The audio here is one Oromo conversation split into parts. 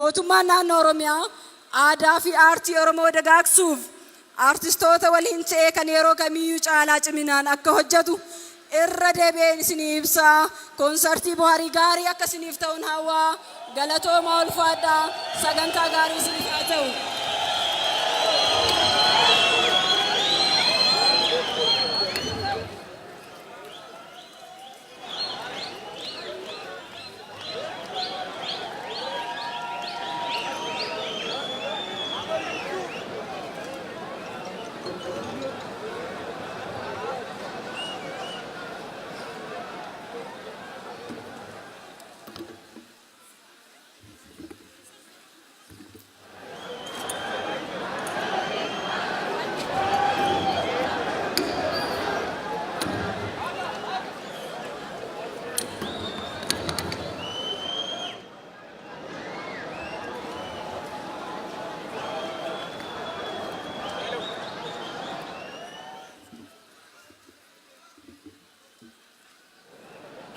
mootummaan naannoo Oromiyaa aadaa fi aartii Oromoo dagaagsuuf artistoota waliin ta'ee kan yeroo kamiyyuu caalaa ciminaan akka hojjetu irra deebi'een isinii ibsaa. Koonsartii bohaarii gaarii akka isiniif ta'uun hawwaa. Galatooma ulfaadhaa. Sagantaa gaarii isiniif haa ta'u.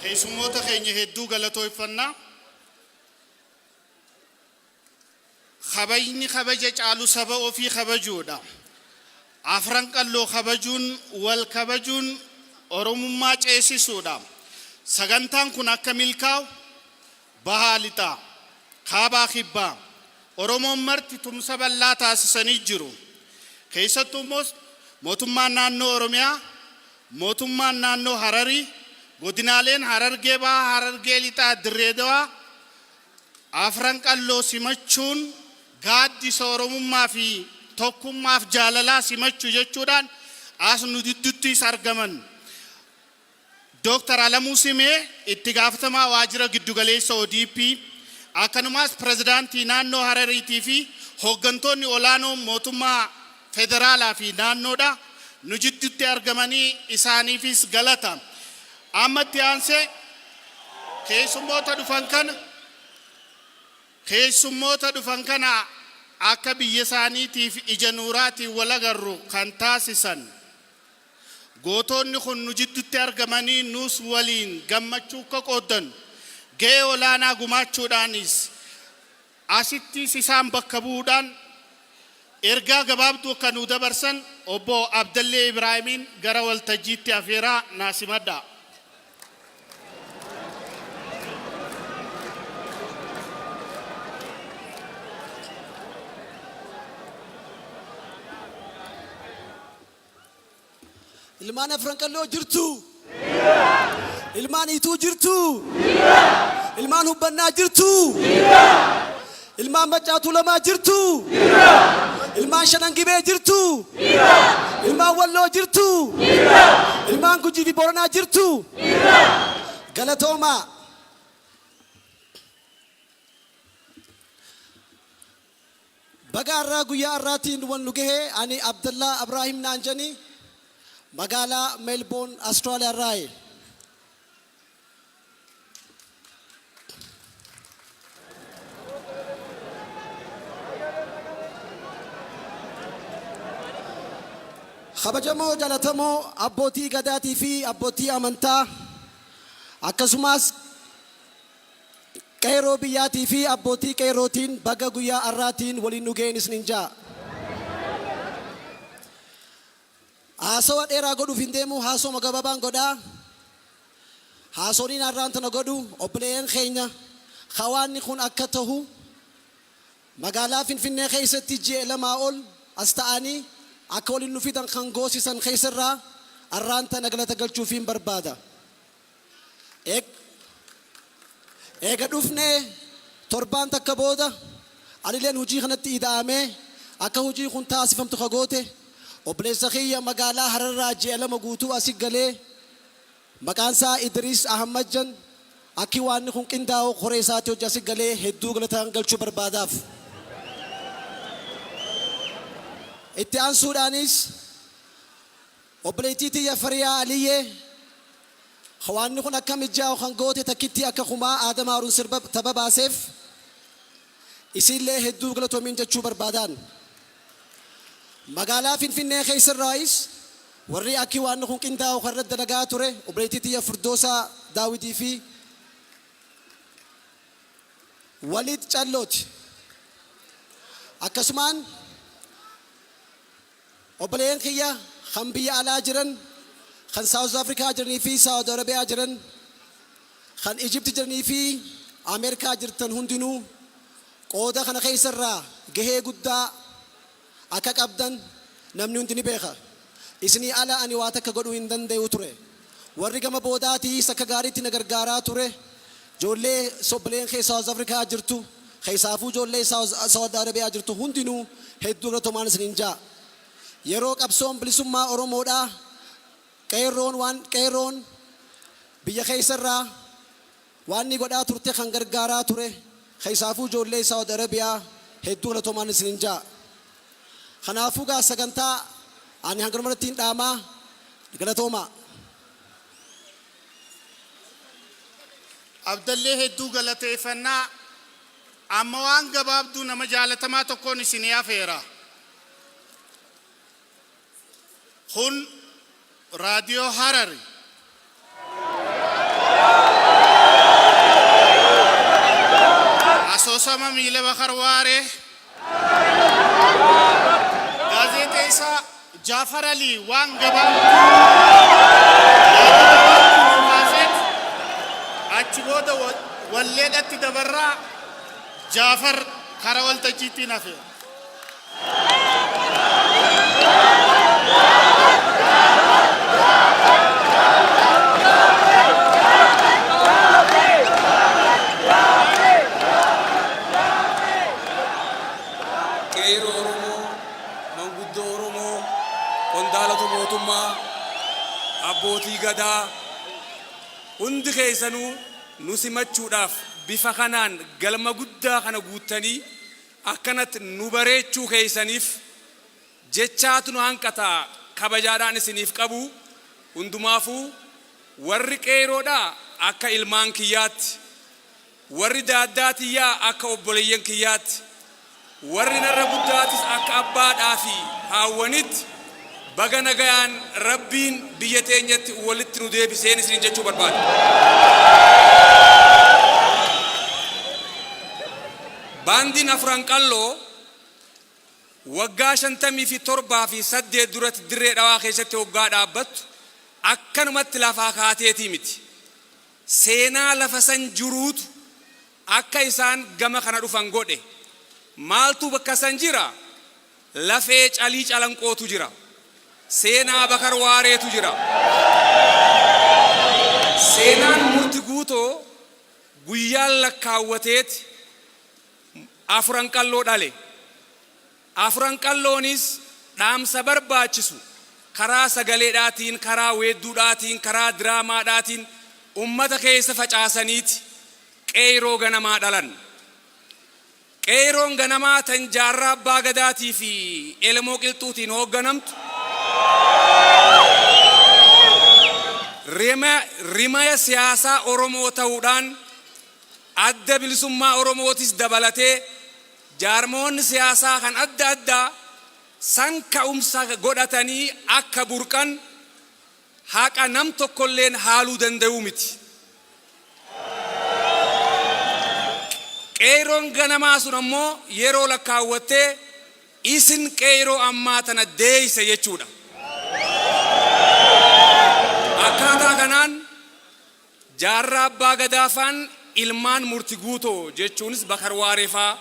keessummoota keenya hedduu galatoofannaa. Kabajni kabaja caalu saba ofii kabajuudha. Afran qalloo kabajuun wal kabajuun Oromummaa ceesisuudha. Sagantaan kun akka milkaa'u bahaa lixaa kaabaa kibbaa Oromoon marti tumsa bal'aa taasisanii jiru. Keessattuu mootummaan naannoo Oromiyaa, mootummaan naannoo Hararii, godinaaleen Harargee bahaa, Harargee lixaa, Dirree Dawaa afran qalloo simachuun gaaddisa Oromummaa fi tokkummaaf jaalalaa simachuu jechuudhaan as nu gidduuttis argaman. Dr. Alamuu Simee itti gaafatamaa waajjira giddugaleessa ODP, akkanumas pirezidaantii naannoo Harariitii fi hooggantoonni olaanoo mootummaa federaalaa fi naannoodha nu gidduutti argamanii isaaniifis galata. Ammatti aansee keessummoota dhufan kana akka biyya isaaniitiif ija nuuraatiin wal agarru kan taasisan gootonni kun nu gidduutti argamanii nus waliin gammachuu akka qoodan gahee olaanaa gumaachuudhaanis asittis isaan bakka bu'uudhaan ergaa gabaabduu akka nu dabarsan obbo Abdallee Ibraahimiin gara waltajjiitti afeeraa naasimadha. Ilmaan afran qalloo jirtu. Ilmaan ituu jirtu. Ilmaan hubbannaa jirtu. Ilmaan Macaatuu Lamaa jirtu. Ilmaan Shanan Gibee jirtu. Ilmaan Walloo jirtu. Ilmaan Gujii fi Booranaa jirtu. Galatooma. Baga irraa guyyaa irraatiin wal nu gahee ani Abdallah Ibraahim Naanjanii Magala Melbourne Australia Rai. Khabajamo jalatamo abbootii gadaatii fi abbootii amantaa akkasumas qeerroo biyyaatii fi abbootii qeerrootiin baga guyyaa irraatiin waliin nu ga'een isiniin jaa. Haasawa dheeraa godhuuf hin deemu haasoma gabaabaan godhaa. Haasoniin har'aan tana godhu obboleeyyan keenya hawaanni kun akka ta'u magaalaa Finfinnee keessatti ji'a lamaa ol as ta'anii akka waliin nu fidan kan goosisan keessarraa har'aan tana galata galchuuf hin barbaada. Eega dhufnee torbaan takka booda anileen hojii kanatti ida'amee akka hojii kun taasifamtu kagoote obboleessa kiyya magaalaa Hararraa ji'a lama guutuu asii galee maqaan isaa Idris Ahmad Jan akki waan kun qindaa'oo qoree isaatti hojii asii galee hedduu galataan galchuu barbaadaaf. Itti aansuudhaanis obboleettii tiyya Fariyaa Aliyyee waan kun akka mijaa'u kan goote takkitti akka kumaa Aadama Haruun sirba tapha baaseef isillee hedduu galatoomiin jechuu barbaadaan. Magaalaa Finfinnee keessarraayis warri akki waan kun qindaa'u kan irratti dalagaa ture obboleettii tiyya Firdoosaa Daawitii fi Walid Callooti akkasumaan obboleen kiyya kan biyya alaa jiran kan South Africa jiranii fi Saudi Arabia jiran kan Egypt jiranii fi Amerikaa jirtan hundinuu qooda kana keessarraa gahee guddaa akka qabdan namni hundi ni beeka. Isinii ala ani waa takka godhuu hin danda'u ture. Warri gama boodaatii akka gaariitti na gargaaraa ture. Ijoollee obboleen kee South Africa jirtu keessaafuu ijoollee Saudi Arabia jirtu hundinuu hedduu galatoomaa isiniin jaa. Yeroo qabsoon bilisummaa Oromoodhaa qeerroon biyya keessarraa waan ni godhaa turte kan gargaaraa ture. Keessaafuu ijoollee Saudi Arabia hedduu galatoomaa isiniin jaa. Kanaafuu gaa sagantaa ani hanganumarratti hin dhaamaa galatoomaa. Abdallee hedduu galateeffannaa. Amma waan gabaabduu nama jaalatamaa tokkoon isinii afeera. Kun raadiyoo Harari. Asoosama miila Bakar Waaree. Gaazexeessaa Jaafar Alii waan gabaabduu achi booda walleedhatti dabarraa Jaafar kara waltajjiitti nafe. Qeerroo Oromoo, manguddoo Oromoo, qondaalota mootummaa, abbootii gadaa hundi keessanuu nu simachuudhaaf bifa kanaan galma guddaa kana guuttanii akkanatti nu bareechuu keessaniif jechaatu nu hanqataa kabajaadhaan isiniif qabu. Hundumaafuu warri qeerroodhaa akka ilmaan kiyyaatti, warri daaddaatiyyaa akka obboleeyyan kiyyaatti, warri narra guddaatis akka abbaadhaa fi haawwanitti baga nagayaan Rabbiin biyya teenyatti walitti nu deebiseen isiniin jechuu barbaada. Baandiin Afran Qalloo waggaa 57 duratti dirree dhawaa keessatti waggaa dhaabbattu akkanumatti lafaa kaateetii miti. Seenaa lafa san jiruutu akka isaan gama kana dhufan godhe. Maaltu bakka san jira? Lafee calii calanqootu jira. Seenaa Bakar Waareetu jira. Seenaan murti guutoo guyyaan lakkaawwateeti Afran Qalloo dhale. Afran Qalloonis dhaamsa barbaachisu karaa sagaleedhaatiin, karaa weedduudhaatiin, karaa diraamaadhaatiin ummata keessa facaasaniiti qeerroo ganamaa dhalan. Qeerroon ganamaa tan jaarraa abbaa gadaatii fi Elemoo Qilxuutiin hoogganamtu rimaya siyaasaa Oromoo ta'uudhaan adda bilisummaa Oromootis dabalatee jaarmoonni siyaasaa kan adda addaa san ka'umsa godhatanii akka burqan haqa nam tokkolleen haaluu danda'u miti. Qeerroon ganamaa sun ammoo yeroo lakkaawwattee isin qeerroo ammaa tana deeyse jechuudha. Akkaataa kanaan jaarraa abbaa gadaafaan ilmaan murti guutoo jechuunis Bakar Waareefaa,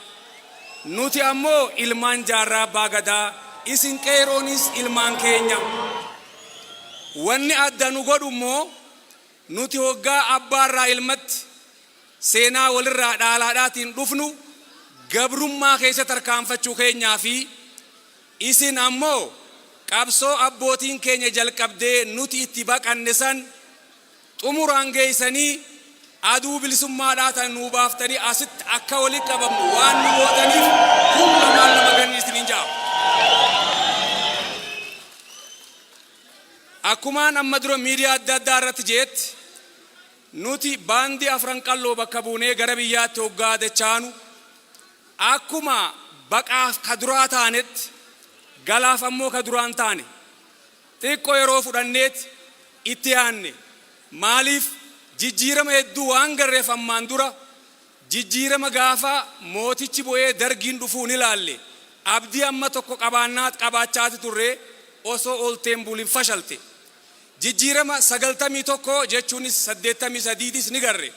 nuti ammoo ilmaan jaarraa abbaa gadaa, isin qeerroonis ilmaan keenya. Wanni adda nu godhu immoo nuti hoggaa abbaarraa ilmatti seenaa walirraa dhaalaadhaatiin dhufnu gabrummaa keessa tarkaanfachuu keenyaa fi isin ammoo qabsoo abbootiin keenya jalqabdee nuti itti baqanne san xumuraan geessanii aduu bilisummaadhaa nuu baaftanii asitti akka walitti qabamnu waan nu gootaniif humna maal nama ganni isiniin jaa. Akkumaan amma dura miidiyaa adda addaa irratti jeetti nuti baandii Afran Qalloo bakka buunee gara biyyaatti hoggaa dachaanu akkuma baqaaf kaduraa taanetti galaaf ammoo kaduraan taane xiqqoo yeroo fudhanneet itti yaanne. Maaliif jijjiirama hedduu waan garreef ammaan dura jijjiirama gaafa mootichi bu'ee dargiin dhufuun ilaalle abdii amma tokko qabaachaati turre osoo oolteen buliin fashalte. Jijjiirama 91 jechuunis 83 ni garre.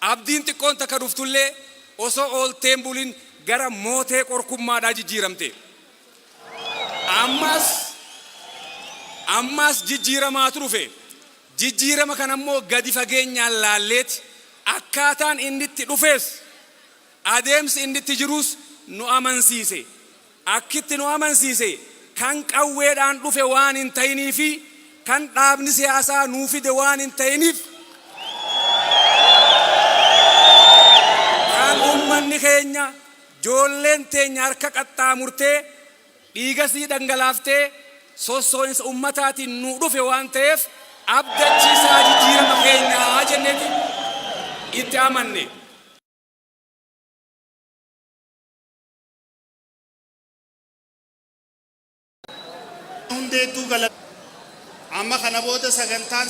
Abdiin xiqqoon takka dhuftullee osoo oolteen buliin gara mootee qorkummaadhaa jijjiiramte. Ammas jijjiiramaatu dhufe. Jijjiirama kanammoo gadi fageenyaan laalleeti akkaataan inni itti dhufees adeemsi inni itti jirus nu amansiise. Akkitti nu amansiise kan qawweedhaan dhufe waan hin ta'iniifi kan dhaabni siyaasaa nuu fide waan hin ta'iniif kan uummanni keenya joolleen teenya harka qaxxaamurtee dhiigasii dhangalaaftee sossoo'insa ummataatiin nu dhufe waan ta'eef abdachiisaa jijjiirama keenyaa jenneeti itti amanne. Hundeetu gala amma kana booda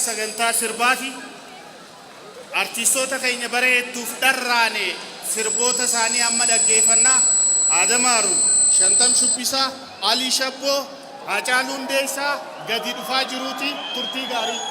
sagantaa sirbaafi artistoota keenya bareedduuf dharraane sirboota isaanii amma dhaggeeffannaa Adamaaru Shantam Shubbisaa Alii Shabboo Hacaaluu Hundeessaa gadi dhufaa jiruuti turtii gaarii.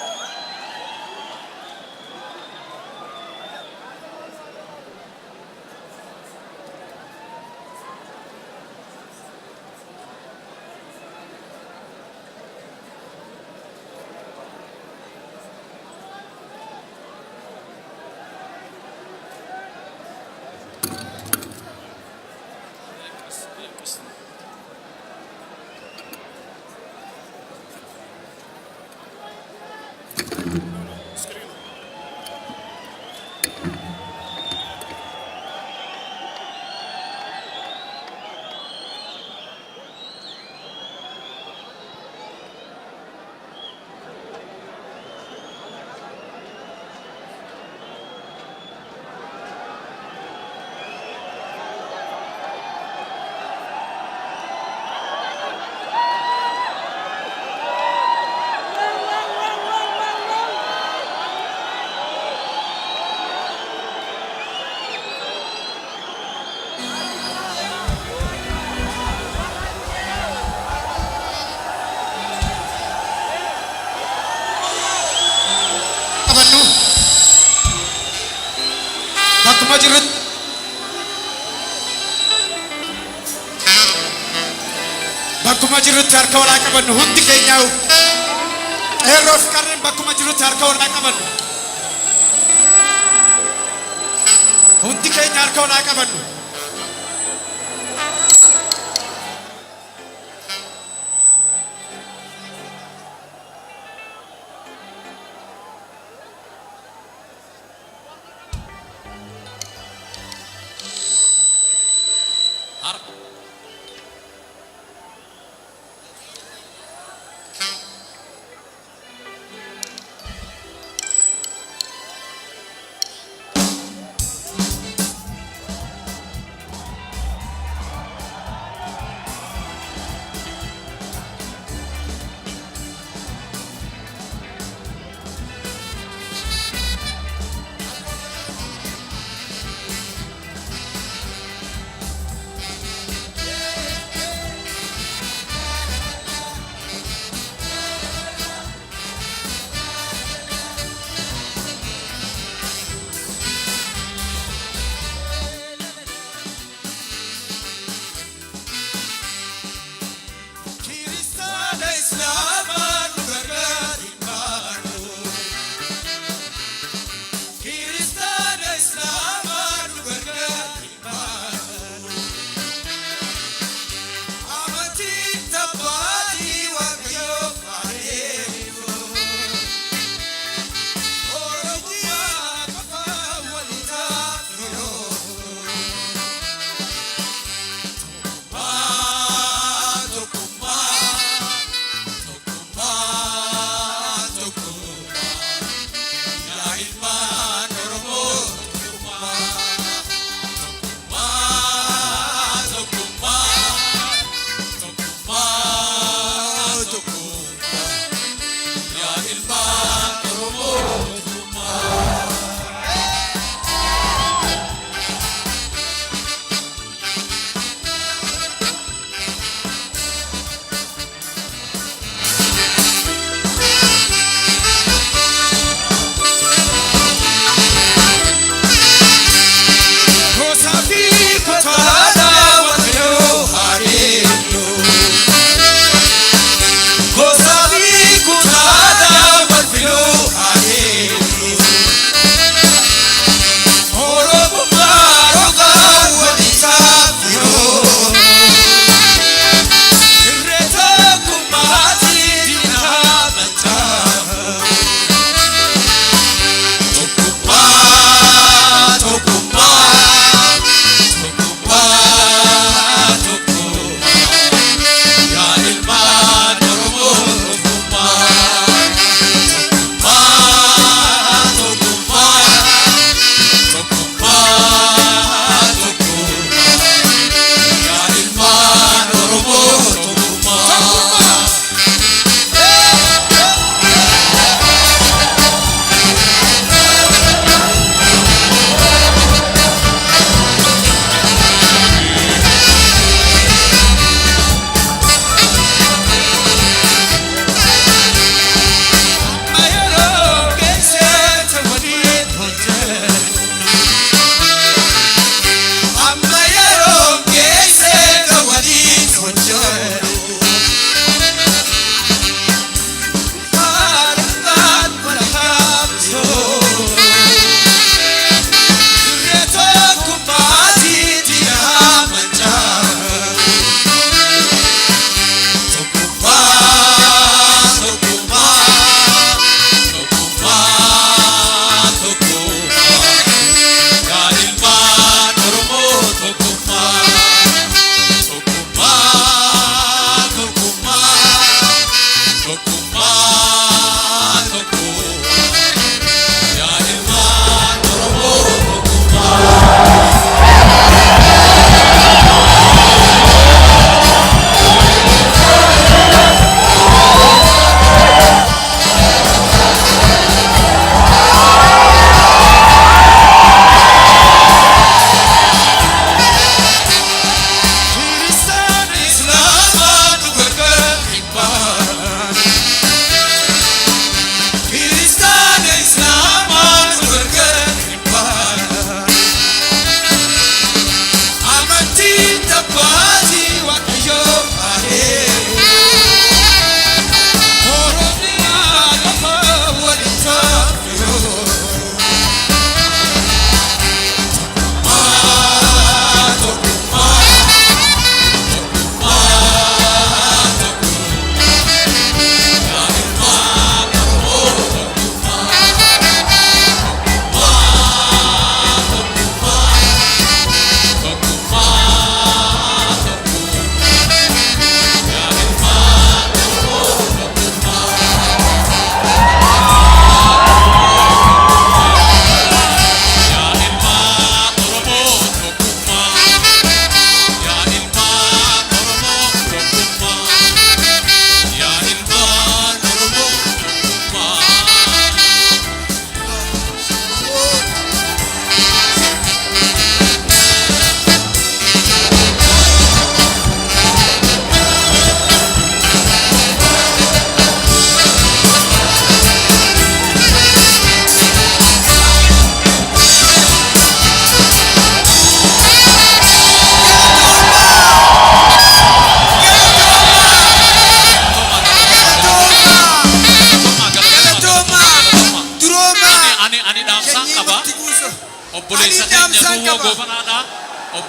Bakkuma jirutti harka walaa qabannu hundi keenyaa'u eerroof qarreen bakkuma jirutti harka walaa qabannu hundi keenya harka walaa qabannu.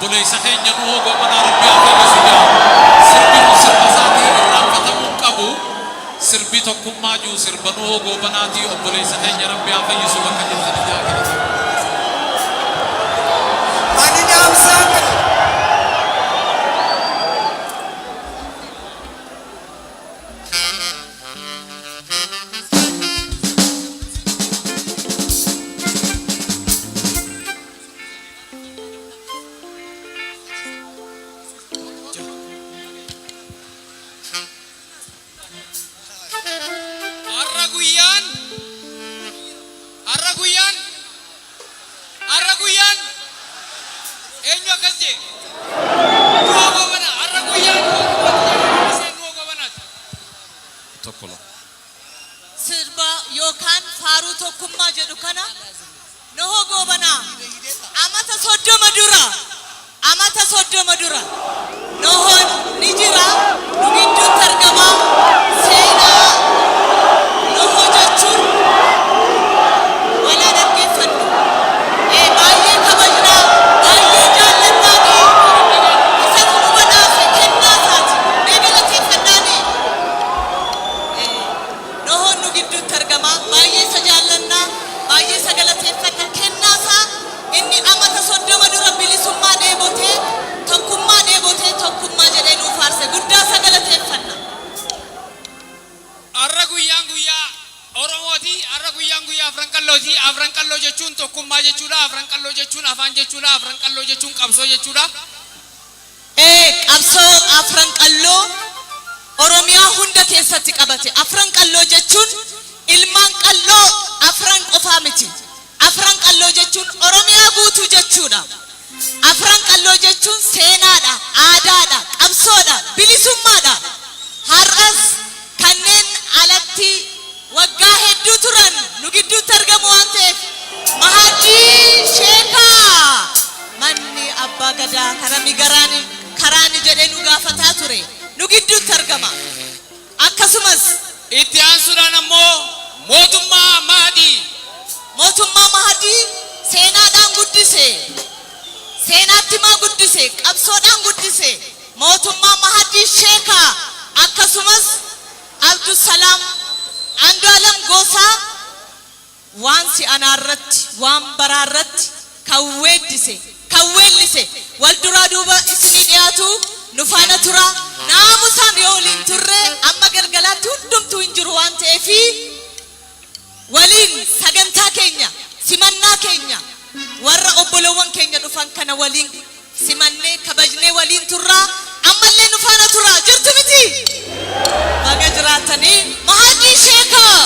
obboleessa keenya nu hogoo mana rabbii afeerrisuudha sirbi kun sirba isaatii irraanfatamuu qabu sirbi tokkummaa jiru sirba nu hogoo banaatii obboleessa keenya rabbii afeerrisu bakka jirtan jaaqilata Ani dhaamsaan Arraguyan enyo akasje tokkolo sirba yookaan faaruu tokkummaa jedhu kana noho goobana amata soddoma dura nohoon ni jira nu gidduutti argama seenaa noho jechuun wala dhaggeeffannu baay'ee kabajnaa baay'ee jaalladhaanii isatu nu badhaase kennaa isaati mee galateeffadhaanii nohoon nu gidduutti argama baay'ee isa jaallannaa baay'ee isa galateeffadha kennaasaa inni amata soddoma dura bilisummaa dheebotee tokkummaa jedhee nuuf aarse guddaa isa galateeffanna. Arraguyan guyyaa Oromooti arraguyan guyyaa afran qalloo jechuun tokkummaa jechuudha afran qalloo jechuun afaan jechuudha afran qalloo jechuun qabsoo jechuudha. Qabsoo afran qalloo Oromiyaa hunda keessatti qabate afran qalloo jechuun ilmaan qalloo afran qofaa miti afran qalloo jechuun Oromiyaa guutuu jechuudha afran qalloo jechuun seenaadha aadaadha qabsoodha bilisummaadha har'as kanneen alatti waggaa hedduu turan nu gidduutti argamu waan ta'eef Mahadii Sheekaa manni abbaa gadaa karaani jedhee nu gaafataa ture nu gidduutti argama akkasumas Itti aansuudhaan ammoo mootummaa Mahadii seenaadhaan guddise seenaatti maa guddise qabsoodhaan guddise mootummaa Mahadii Sheekaa akkasumas Abdusalaam Andu'aalam Goosaa waan si anaarratti waan baraarratti kawweellise wal duraa duuba isinii dhiyaatu nu faana tura naamusaan yoo waliin turre amma galgalaatti hundumtuu hin jiru waan ta'eefi waliin sagantaa keenya simannaa keenya warra obbolowwan keenya dhufan kana waliin simannee kabajnee waliin turraa ammallee nu faana tura jirtu miti baga jiraatanii Mahadii Sheekaa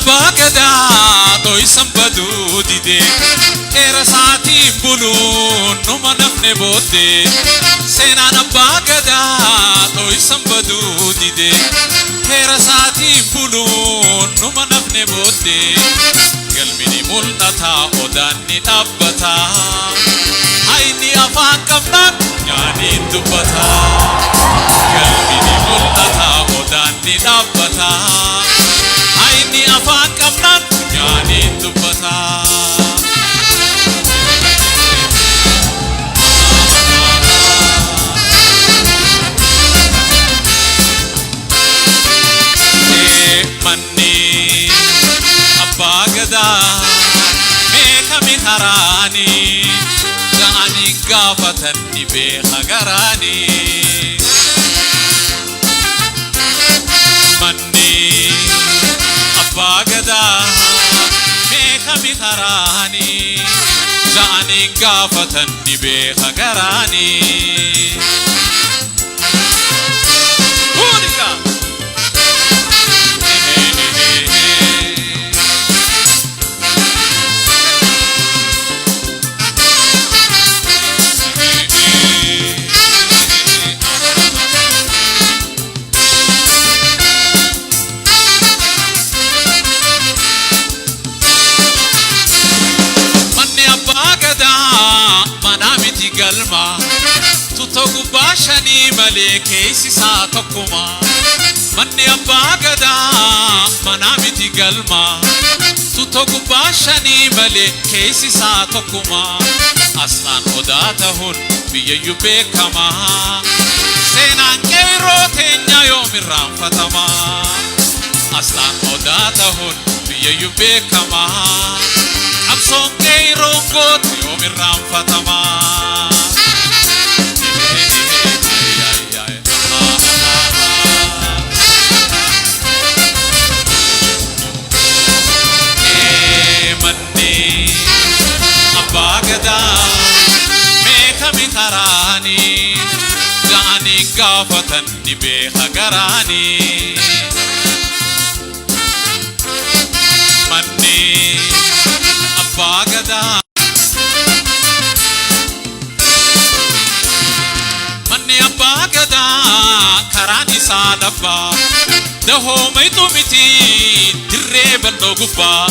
bagada toy sambadu dide era saati bulun numa nafne bote senana bagada toy sambadu dide era saati bulun numa nafne bote galmini mulnata odanni tabbata aini afaan qabnan yani dubbata galmini mulnata odanni tabbata aini afaan qabnan yani dubbata manni abbaa gadaa meekami haraani ja'anii gaafatan dhibee hagaraani manni abbaa gadaa meekami haraani ja'anii gaafatan dhibee hagaraani galma tutto gubashani male keesi sa tokkuma manni abbaa gadaa mana miti galma tutto gubashani male keesi sa tokkuma aslan odatahun biyyu beekama seenaan qeerroo teenya yoomirraan fatama aslan odatahun biyyu beekama absoon qeerroon gootu yoomirraan fatama manni abbaa gadaa meekami karaani ga'anii gaafatan ni beeka garaani manni abbaa gadaa manni abbaa gadaa karaan isaa labbaa dahoo mayxuu miti dirree bal'oo gubbaa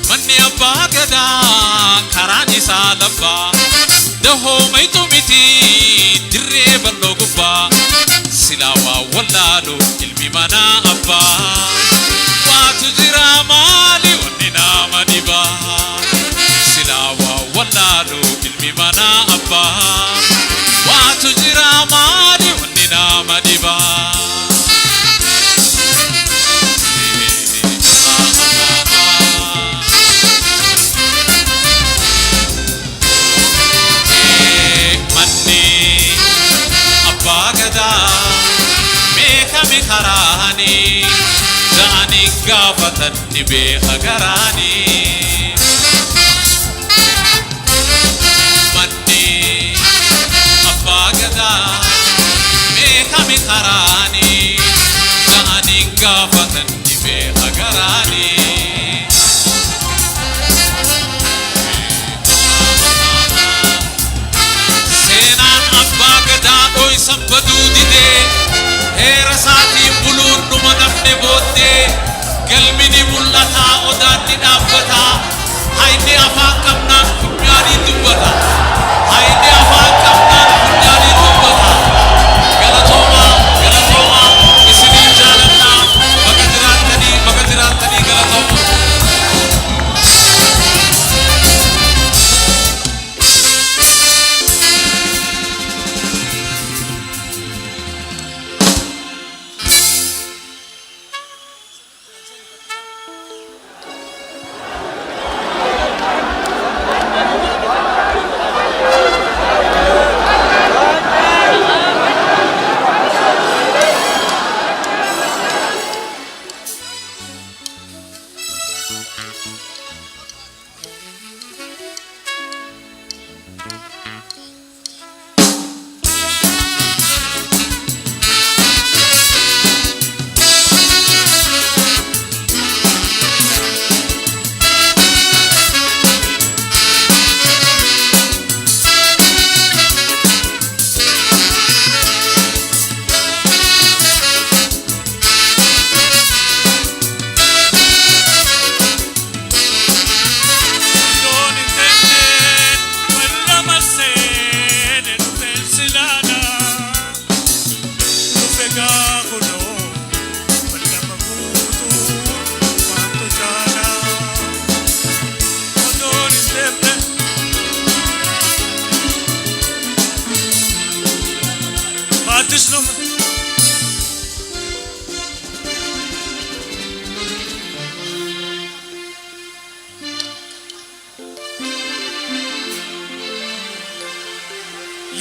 manni abbaa gadaa karaan isaa labbaa dahoo mayxuu miti dirree bal'oo gubbaa silaa waa wallaalu ilmi manaa abbaa waatu jira maali wanni nama dhibaa silaa waa wallaalu ilmi manaa abbaa waatu jira maali wanni nama dhibaa meekami karaani ga'anii gaafatan ni beeka garaani manni abbaa gadaa meekami karaani ga'anii gaafatan ni beeka garaani seenaan abbaa gadaa dho'isan baduu didee heera isaatiin buluun dhuma nafne booddee galmini mul'ataa odaatti dhaabbataa hayni afaan qabnaan funyaanii dubbata hayni afaan qabnaan funyaanii dubbata galatoomaa isiniin jaalannaa bakka jiraattanii galatoomaa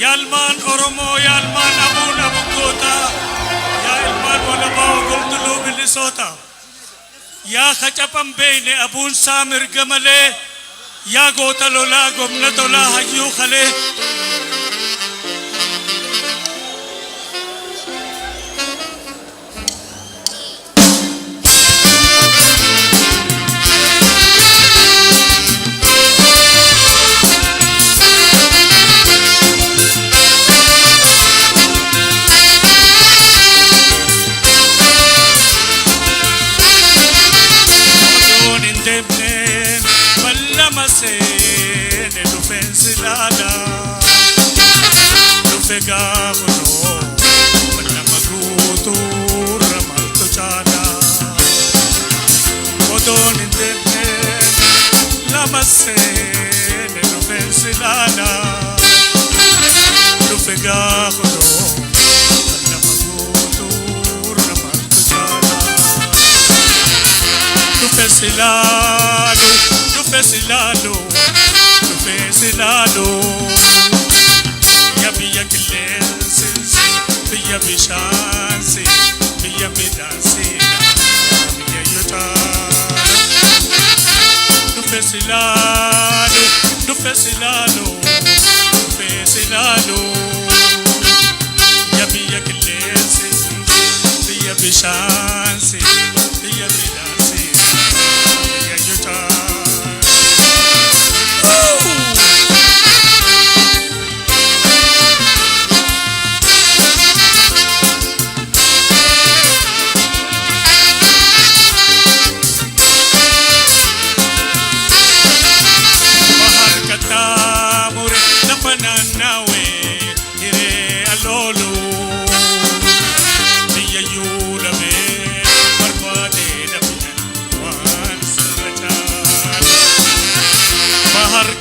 Yalman Oromo, Yalman Abun Abukota, Yalman Walabao Gultulu Minnesota, Ya Khachapam Bene Abun Samir Gamale, Ya Gotalola Gomnatola Hayu Khale. Masene, no fence nada. ilala Nufega kodo Alla magutu Ramal kujala Nufesilalo Nufesilalo Nufesilalo Yabiya kilenses Biya bishansi Biya midansina Biya yutala Nufesilalo Nufesilalo Nufesilalo Yabiya kilenses Biya bishansi Biya midansina Biya yutala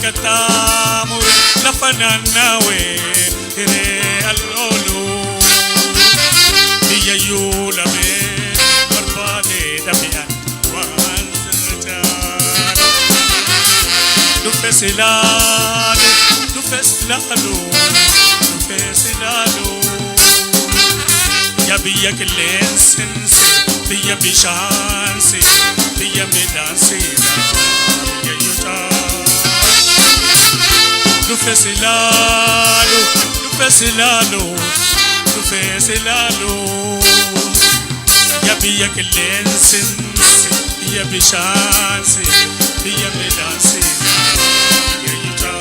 Katamur lafanan nawe ire alolo diya yulame barbade dapian wan serjan Nufesilalo Nufesilalo Nufesilalo Yabiya kilensense diya bishanse diya medansina diya yutala Nufesilalo, Nufesilalo, Nufesilalo Yabiya kilensense, yabi shanse, yabi dansina, yayita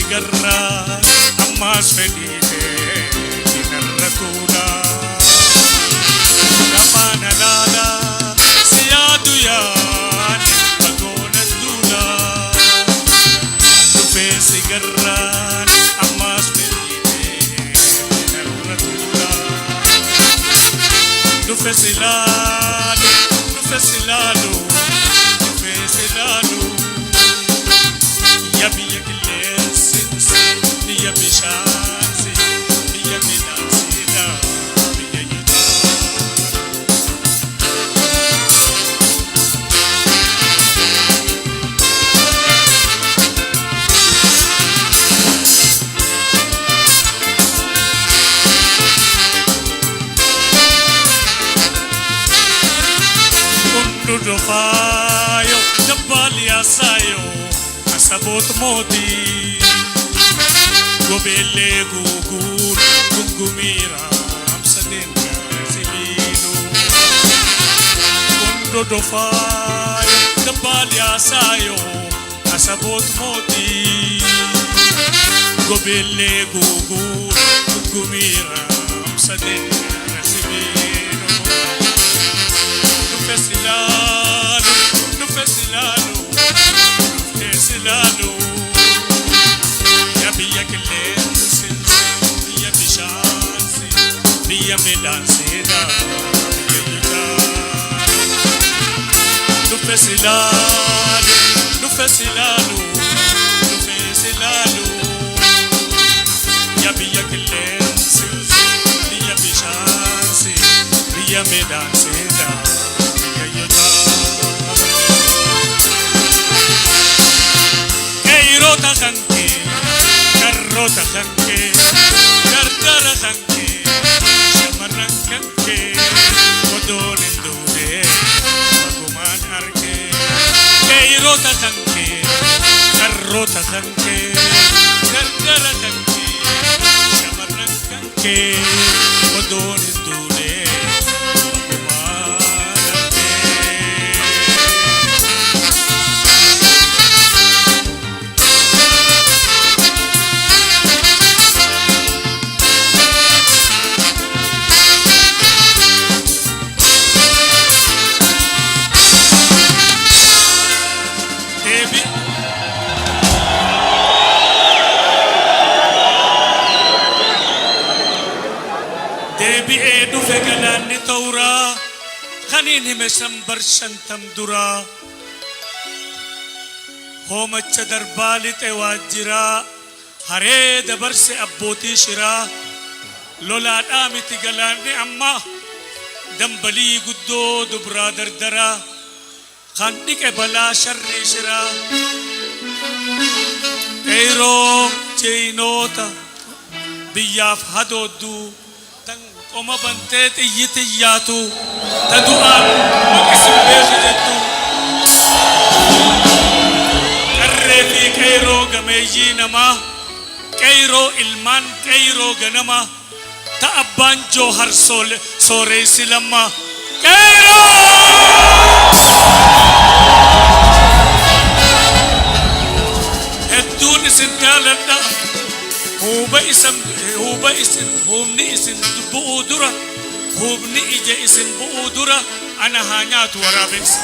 Garra ammas fedite dinarratula kapana lala siyadu yan agona dula tufe sigarra ammas fedite dinarratula tufe silalo tufe silalo tufe silalo yabiya Biya bishansi, biya midansina, biya yita Undu dofayo, jabali asayo, asabot modi Gobele gugur, gugumira, amsadenga silino Kundo dofayo, dabali asayo, asabot moti Gobele gugur, gugumira, amsadenga silino Nufesilalo, Nufesilalo, Nufesilalo Yabiya kilensense, biya bishanse, biya medansina, biya yita Nufesilalo, Nufesilalo, Nufesilalo Yabiya kilensense, biya bishanse, biya medansina, biya yita Keirota kanke Karrota kanke, kardara kanke, shamaran kanke, kodonin dude, maguman harke. Keirota kanke, karrota kanke, kardara kanke, shamaran kanke, odoon hin duune bakkumaa dhabdee. deebi'ee dhufe galaanni ta'uraa kaniin hime shambar shantam duraa hoomacha darbaa lixe waajjiraa haree dabarse abbootii shiraa lolaadhaa miti galaanni amma dambalii guddoo dubraa dardaraa kan dhiqe balaa sharrii shiraa qeyroo jeynoota biyyaaf hadoodduu tan qoma bantee xiyyiti iyyaatu ta du'aan maqasin beeku jettu qarree fi qeyroo gameeyyii namaa qeyroo ilmaan qeyroo ganama ta abbaan joohar sooreessi lamma qeyroo hedduun isin jaaladha huba isin humni isin bu'uu dura hubni ija isin bu'uu dura ana haa nyaatu waraabessi.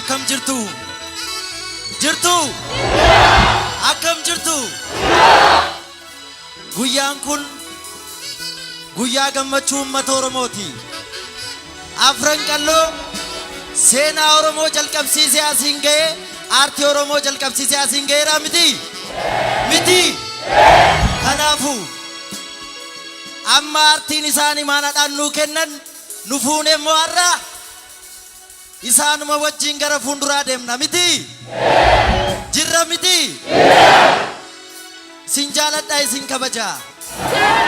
akkam jirtu jirtu akkam jirtu guyyaan kun guyyaa gammachuu uummata Oromooti afran qalloo seenaa Oromoo jalqabsiisee asiin ga'e aartii Oromoo jalqabsiisee asiin ga'eera miti kanaafuu amma aartiin isaanii maanaadhaan nuu kennan nu fuune immoo har'a isaanuma wajjin gara fuulduraa deemna miti jirra miti sin jaaladhaa isin kabajaa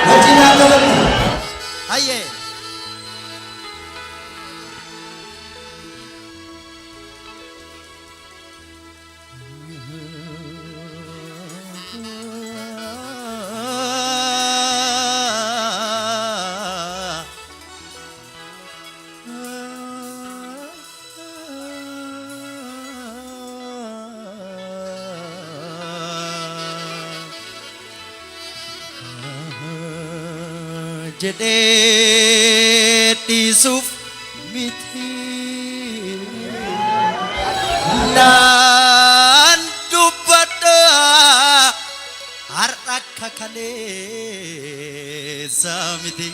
wajjin haadholatti hayyee jedhee dhiisuuf miti naan dubbadha har'a akka kaleessa miti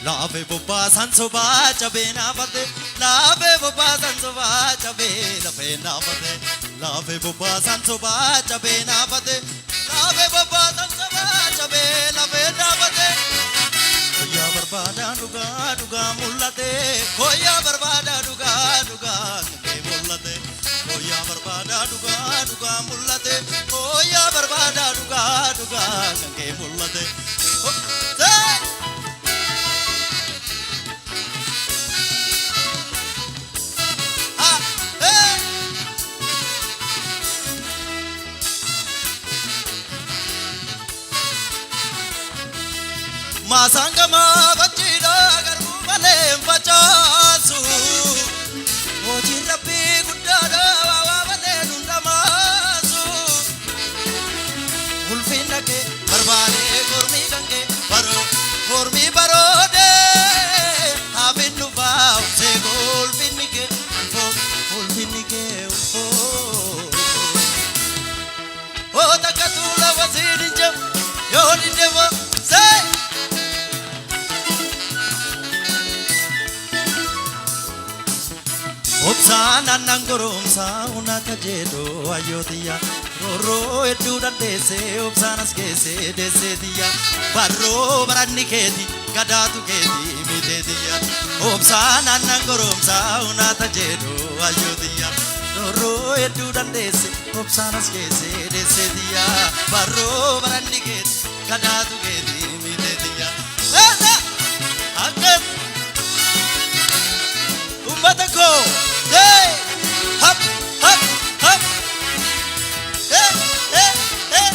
Lave boba sansoba chabe na pate lave boba sansoba chabe lave na pate lave boba sansoba chabe na pate lave boba sansoba chabe lave na pate koya barbada duga duga mullate koya barbada duga duga ke mullate koya barbada duga duga mullate koya barbada duga duga ke mullate Masangama bachida garbu male pachasu Oji rabbi guddada wawa male nundamasu Ulfina ke barbade gormi gange baro gormi barode Habinu bao se golfini ke Oh takatula wasirinjam yoni devo say Obsana nangoromsa unata jedo ayodia Roro edu dese obsanas kese dese dia Barro barani keti kadatu keti mite dia Obsana nangoromsa unata jedo ayodia Roro edu dese obsanas kese dese dia Barro barani keti kadatu keti mite dia Akan umbatako Hey, hop, hop, hop. Hey, hey, hey.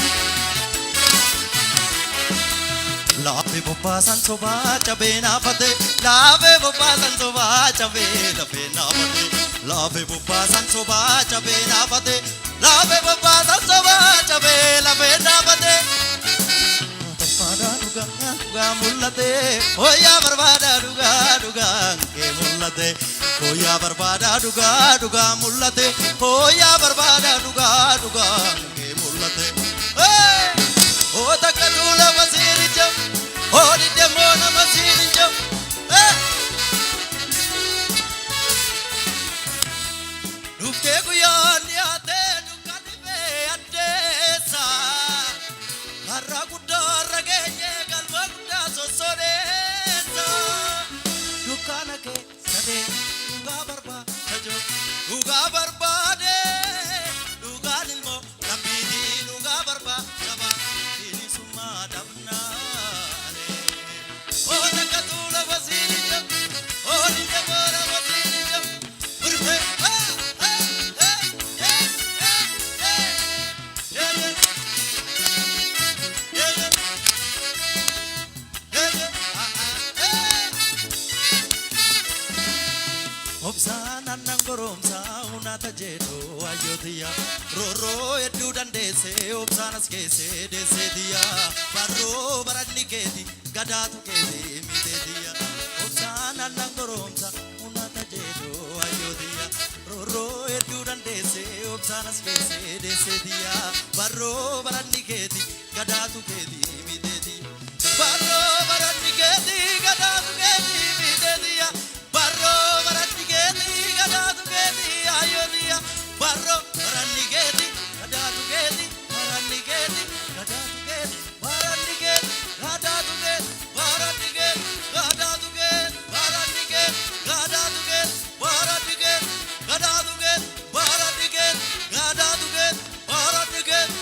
Lave boba sansoba chabe na pate. Lave boba sansoba chabe lave na pate. Lave boba sansoba chabe na pate. Lave boba sansoba chabe lave na pate. Barbada duga duga mullate. Oya barbada duga duga ke mullate. Koya barbada duga duga mullate koya barbada duga duga ke mullate hey oh takatula wasiri jam oh di demona wasiri jam hey dukte kuyani ate dukani be atesa harra gudda ragenye galba gudda sosonesa dukana ke sade Duga barbade duga nilmo rabidi duga barba jaba ini summa dabna oh nakatula wasiri jam oh ni demora wasiri jam urfe jeeto ayyotiya rooroo hedduu dandeessee obsaanas keessee deesseetiya barroo baranni keeti gadaatu keeti miteetiya obsaan annan goromsa unnata jeeto ayyotiya rooroo hedduu dandeessee obsaanas keessee deesseetiya barroo baranni keeti gadaatu keeti miteetiya barroo baranni keeti gadaatu keeti miteetiya barroo baranni keeti gadaatu keeti ayyotiya barroo baranni keeti gadaatu keeti baranni keeti gadaatu keeti baranni keeti gadaatu keeti baranni keeti gadaatu keeti baranni keeti gadaatu keeti baranni keeti gadaatu keeti baranni keeti gadaatu keeti baranni keeti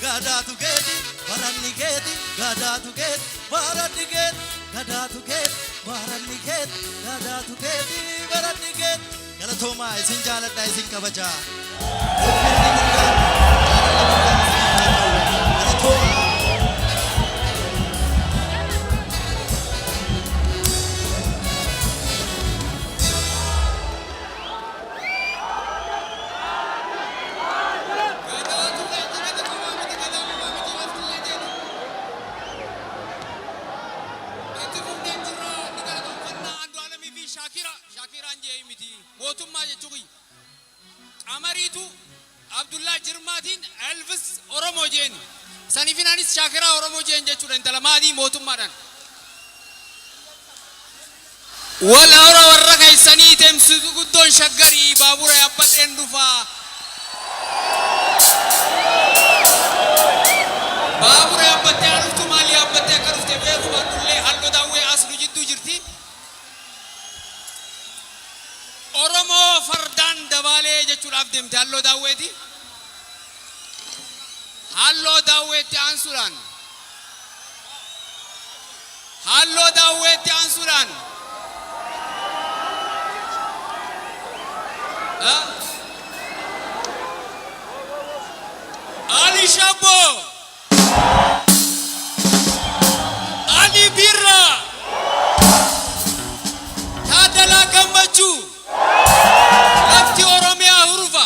gadaatu keeti baranni keeti gadaatu keeti baranni keeti gadaatu keeti baranni keeti gadaatu keeti baranni keeti galatoomaa isin jaaladha isin kabajaa galatoomaa mootummaa jechuun qamariitu Abdullah Jirmaatiin Elvis Oromoo jeen sanifinaanis Shaakiraa Oromoo jeen jechuudha intala maatii mootummaadhaan wala warra keessanii teemsisu guddoon shaggarii baabura yaabbateen dhufaa baabura yaabbatee aluftu maali yaabbatee akka dhufte beeku baadullee halluu daawwee aslu jidduu jirti Oromo fardan dabale jechuudhaaf deemte halloo daawweeti halloo daawweetti aansuudhaan halloo daawweetti aansuudhaan Ali Shabo Ali Birra Tadala Gammachu Lafti Oromiyaa hurufa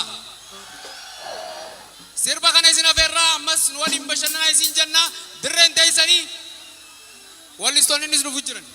sirba kana isin afeerraa ammas nu waliin bashannanaa isin jenna dirreen teessanii wallistoonnis nuuf jiran